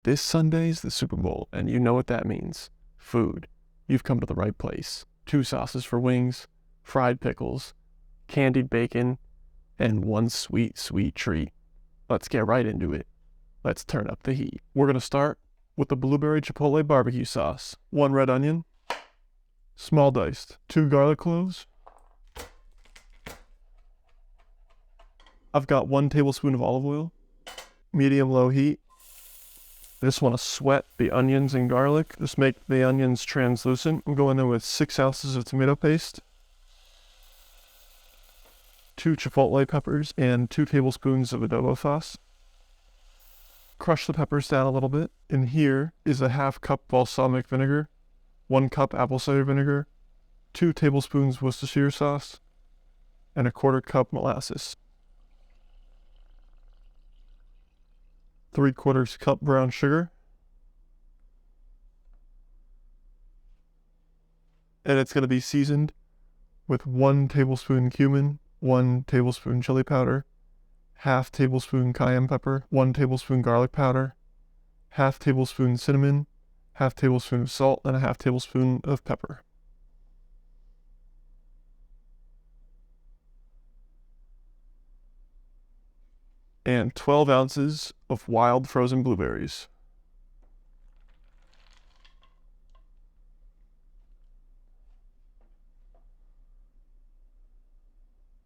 This Sunday's the Super Bowl, and you know what that means. Food. You've come to the right place. 2 sauces for wings, fried pickles, candied bacon, and one sweet, sweet treat. Let's get right into it. Let's turn up the heat. We're going to start with the blueberry chipotle barbecue sauce. 1 red onion, small diced. 2 garlic cloves. I've got 1 tablespoon of olive oil, medium-low heat. I just want to sweat the onions and garlic. Just make the onions translucent. I'm going in with 6 ounces of tomato paste, 2 chipotle peppers, and 2 tablespoons of adobo sauce. Crush the peppers down a little bit. In here is a 1/2 cup balsamic vinegar, 1 cup apple cider vinegar, 2 tablespoons Worcestershire sauce, and 1/4 cup molasses. 3/4 cup brown sugar. And it's going to be seasoned with 1 tablespoon cumin, 1 tablespoon chili powder, 1/2 tablespoon cayenne pepper, 1 tablespoon garlic powder, 1/2 tablespoon cinnamon, 1/2 tablespoon of salt, and 1/2 tablespoon of pepper. And 12 ounces of wild frozen blueberries.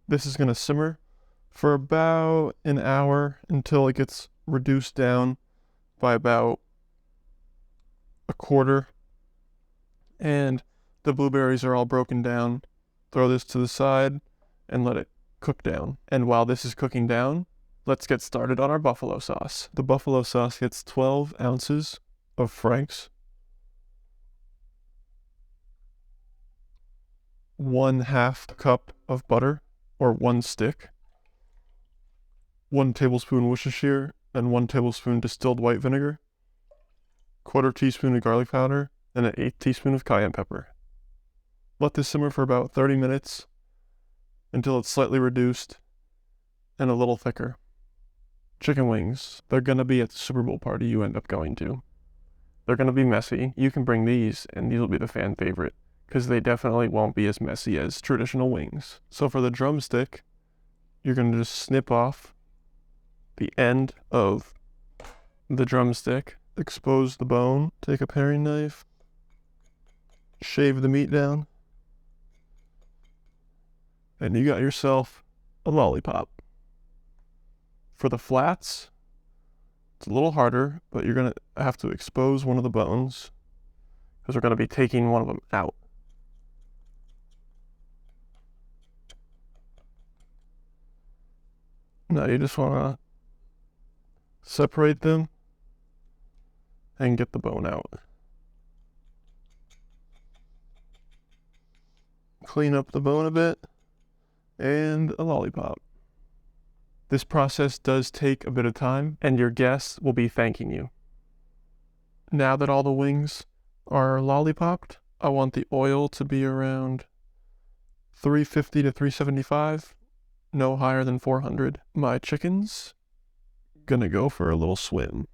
This is going to simmer for about an hour until it gets reduced down by about 1/4. And the blueberries are all broken down. Throw this to the side and let it cook down. And while this is cooking down, let's get started on our buffalo sauce. The buffalo sauce gets 12 ounces of Frank's, 1/2 cup of butter, or 1 stick, 1 tablespoon Worcestershire, and 1 tablespoon distilled white vinegar, 1/4 teaspoon of garlic powder, and 1/8 teaspoon of cayenne pepper. Let this simmer for about 30 minutes until it's slightly reduced and a little thicker. Chicken wings, they're going to be at the Super Bowl party you end up going to. They're going to be messy. You can bring these, and these will be the fan favorite, because they definitely won't be as messy as traditional wings. So for the drumstick, you're going to just snip off the end of the drumstick, expose the bone, take a paring knife, shave the meat down, and you got yourself a lollipop. For the flats, it's a little harder, but you're going to have to expose one of the bones because we're going to be taking one of them out. Now you just want to separate them and get the bone out. Clean up the bone a bit, and a lollipop. This process does take a bit of time, and your guests will be thanking you. Now that all the wings are lollipopped, I want the oil to be around 350 to 375, no higher than 400. My chicken's gonna go for a little swim.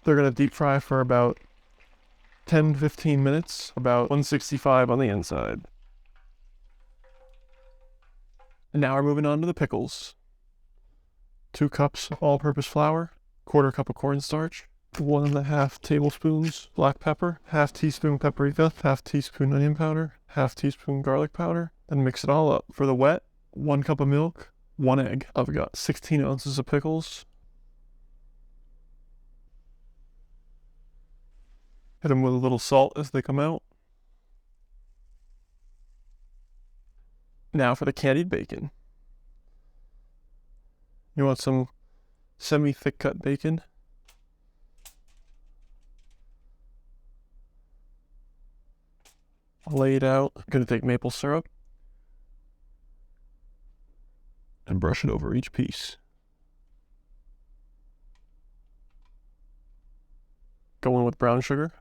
They're gonna deep fry for about 10 to 15 minutes, about 165 on the inside. And now we're moving on to the pickles. 2 cups of all-purpose flour, 1/4 cup of cornstarch, 1.5 tablespoons black pepper, 1/2 teaspoon paprika, 1/2 teaspoon onion powder, 1/2 teaspoon garlic powder, and mix it all up. For the wet, 1 cup of milk, 1 egg. I've got 16 ounces of pickles. Hit them with a little salt as they come out. Now for the candied bacon. You want some semi-thick cut bacon. Lay it out. I'm gonna take maple syrup and brush it over each piece. Go in with brown sugar.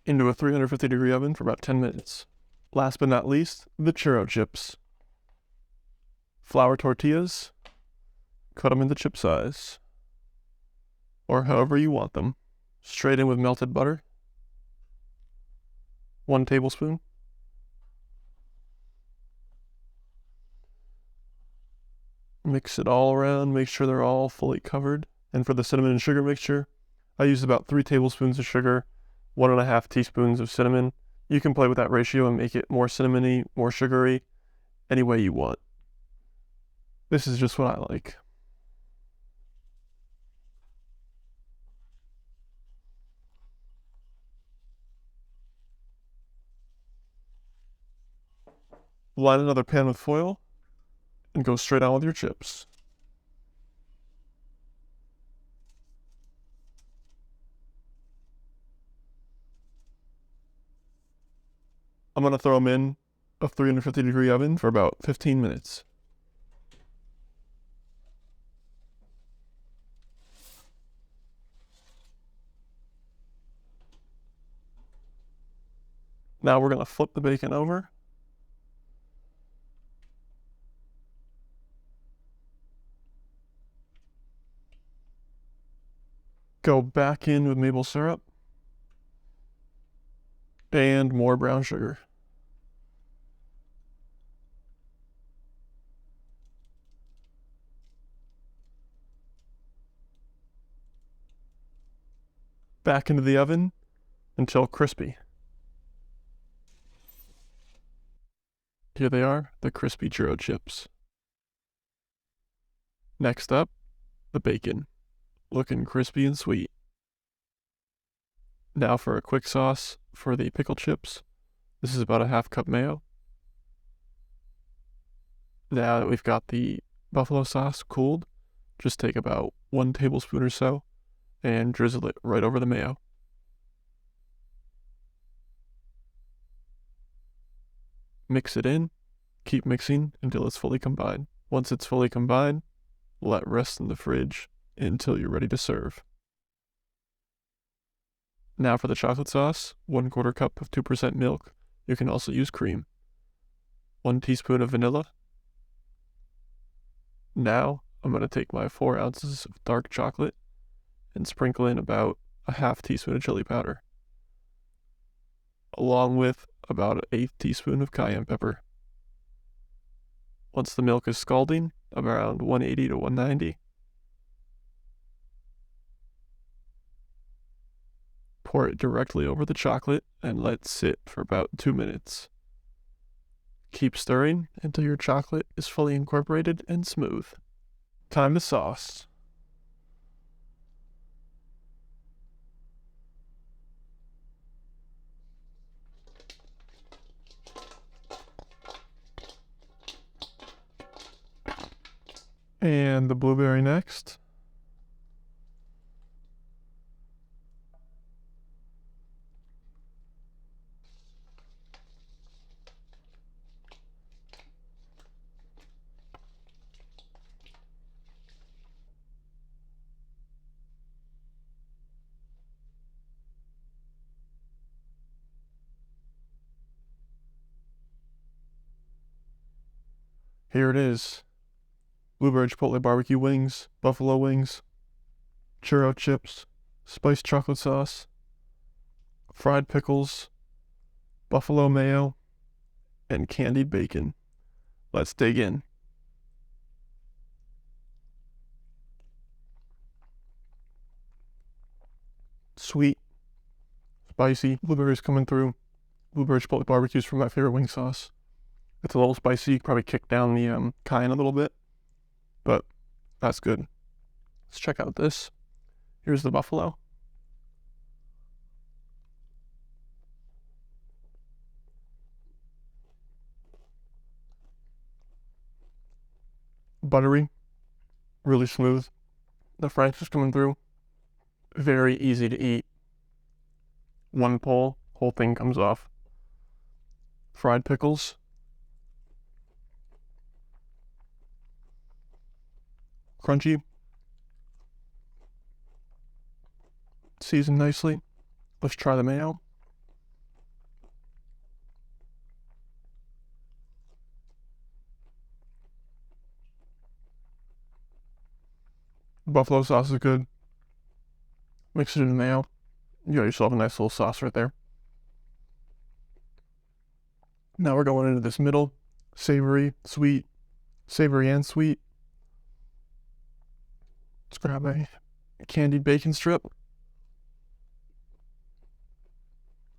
into a 350-degree oven for about 10 minutes. Last but not least, the churro chips. Flour tortillas, cut them into chip size, or however you want them. Straight in with melted butter, 1 tablespoon. Mix it all around, make sure they're all fully covered. And for the cinnamon and sugar mixture, I use about 3 tablespoons of sugar, 1.5 teaspoons of cinnamon. You can play with that ratio and make it more cinnamony, more sugary, any way you want. This is just what I like. Line another pan with foil and go straight on with your chips. I'm going to throw them in a 350-degree oven for about 15 minutes. Now we're going to flip the bacon over. Go back in with maple syrup and more brown sugar. Back into the oven until crispy. Here they are, the crispy churro chips. Next up, the bacon, looking crispy and sweet. Now for a quick sauce for the pickle chips. This is about a 1/2 cup mayo. Now that we've got the buffalo sauce cooled, just take about 1 tablespoon or so and drizzle it right over the mayo. Mix it in, keep mixing until it's fully combined. Once it's fully combined, let rest in the fridge until you're ready to serve. Now for the chocolate sauce, 1/4 cup of 2% milk. You can also use cream. 1 teaspoon of vanilla. Now I'm going to take my 4 ounces of dark chocolate and sprinkle in about a 1/2 teaspoon of chili powder, along with about an 1/8 teaspoon of cayenne pepper. Once the milk is scalding, around 180 to 190, pour it directly over the chocolate and let sit for about 2 minutes. Keep stirring until your chocolate is fully incorporated and smooth. Time to sauce. And the blueberry next. Here it is. Blueberry chipotle barbecue wings, buffalo wings, churro chips, spiced chocolate sauce, fried pickles, buffalo mayo, and candied bacon. Let's dig in. Sweet, spicy, blueberries coming through. Blueberry chipotle barbecue is from my favorite wing sauce. It's a little spicy, you can probably kick down the cayenne a little bit, but that's good. Let's check out this. Here's the buffalo. Buttery, really smooth. The Frank's is coming through. Very easy to eat. One pull, whole thing comes off. Fried pickles. Crunchy. Seasoned nicely. Let's try the mayo. Buffalo sauce is good. Mix it in the mayo. You got yourself a nice little sauce right there. Now we're going into this middle, savory, sweet, savory and sweet. Let's grab a candied bacon strip.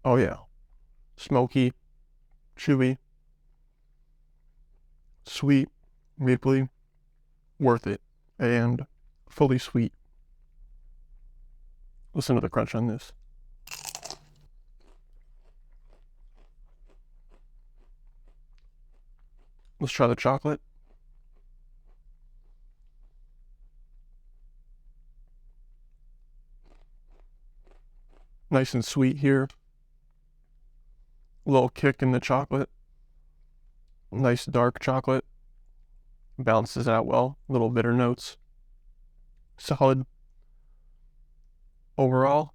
Oh yeah, smoky, chewy, sweet, mapley, worth it, and fully sweet. Listen to the crunch on this. Let's try the chocolate. Nice and sweet here. A little kick in the chocolate. Nice dark chocolate. Balances out well. Little bitter notes. Solid. Overall,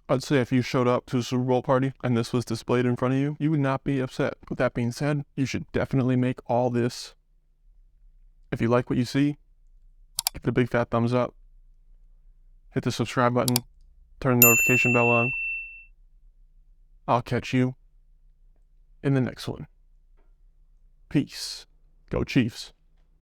I'd say if you showed up to a Super Bowl party and this was displayed in front of you, you would not be upset. With that being said, you should definitely make all this. If you like what you see, give it a big fat thumbs up. Hit the subscribe button. Turn the notification bell on. I'll catch you in the next one. Peace. Go Chiefs.